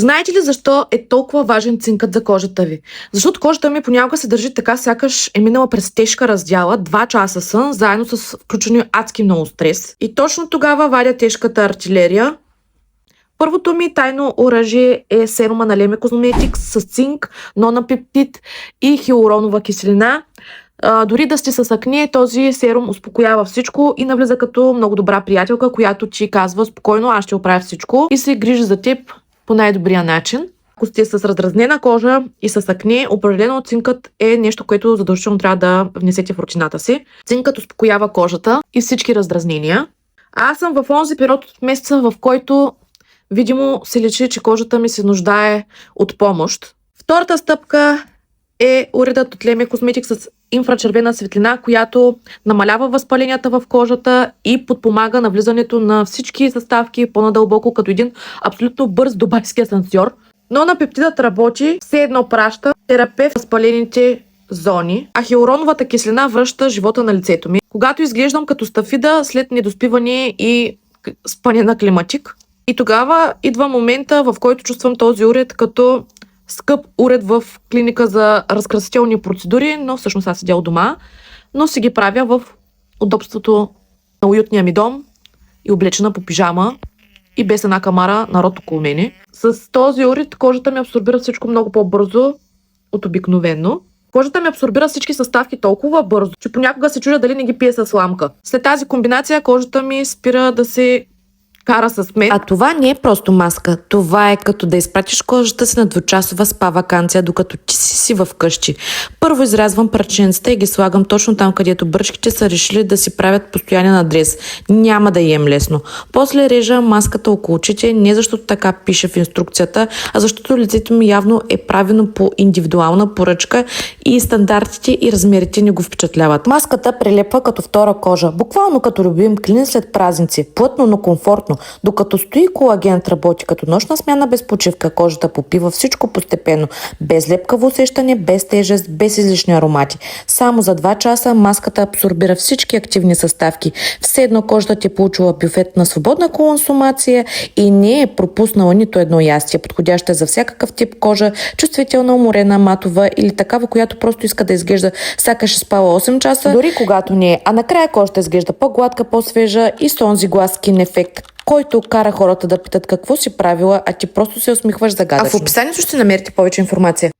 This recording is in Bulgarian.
Знаете ли защо е толкова важен цинкът за кожата ви? Защото кожата ми понякога се държи така, сякаш е минала през тежка раздяла, 2 часа сън, заедно с включени адски много стрес. И точно тогава вадя тежката артилерия. Първото ми тайно оръжие е серума на Leme Cosmetics с цинк, нонапептид и хиалуронова киселина. Дори да сте с акне, този серум успокоява всичко и навлиза като много добра приятелка, която ти казва спокойно, аз ще оправя всичко и се грижи за теб по най-добрия начин. Ако сте с раздразнена кожа и с акне, определено цинкът е нещо, което задължително трябва да внесете в рутината си. Цинкът успокоява кожата и всички раздразнения. Аз съм в онзи период от месеца, в който видимо се личи, че кожата ми се нуждае от помощ. Втората стъпка е уредът от Leme Cosmetics с инфрачервена светлина, която намалява възпаленията в кожата и подпомага навлизането на всички съставки по-надълбоко, като един абсолютно бърз дубайски асансьор. Но на пептидът работи, все едно праща терапевт в възпалените зони, а хиалуроновата киселина връща живота на лицето ми. Когато изглеждам като стафида след недоспиване и спане на климатик, и тогава идва момента, в който чувствам този уред като скъп уред в клиника за разкрасителни процедури, но всъщност аз седя у дома, но си ги правя в удобството на уютния ми дом и облечена по пижама и без една камара народ около мене. С този уред кожата ми абсорбира всичко много по-бързо от обикновено. Кожата ми абсорбира всички съставки толкова бързо, че понякога се чудя дали не ги пие с сламка. След тази комбинация кожата ми спира да се кара с мен. А това не е просто маска. Това е като да изпратиш кожата си на 2-часова спа ваканция, докато ти си вкъщи. Първо изрязвам парченцата и ги слагам точно там, където бръчките са решили да си правят постоянен адрес. Няма да ем лесно. После режа маската около очите, не защото така пише в инструкцията, а защото лицето ми явно е правено по индивидуална поръчка и стандартите и размерите не го впечатляват. Маската прилепва като втора кожа, буквално като любим клин след празници. Плътно, но комфортно. Докато стои колагенът работи като нощна смяна без почивка, кожата попива всичко постепенно, без лепкаво усещане, без тежест, без излишни аромати. Само за 2 часа маската абсорбира всички активни съставки. Все едно кожата ти е получила бюфет на свободна консумация и не е пропуснала нито едно ястие, подходяща за всякакъв тип кожа, чувствителна, уморена, матова или такава, която просто иска да изглежда сякаш е спала 8 часа, дори когато не е. А накрая кожата изглежда по-гладка, по-свежа и с онзи глас скин ефект, който кара хората да питат какво си правила, а ти просто се усмихваш загадъчно. А в описанието ще намерите повече информация.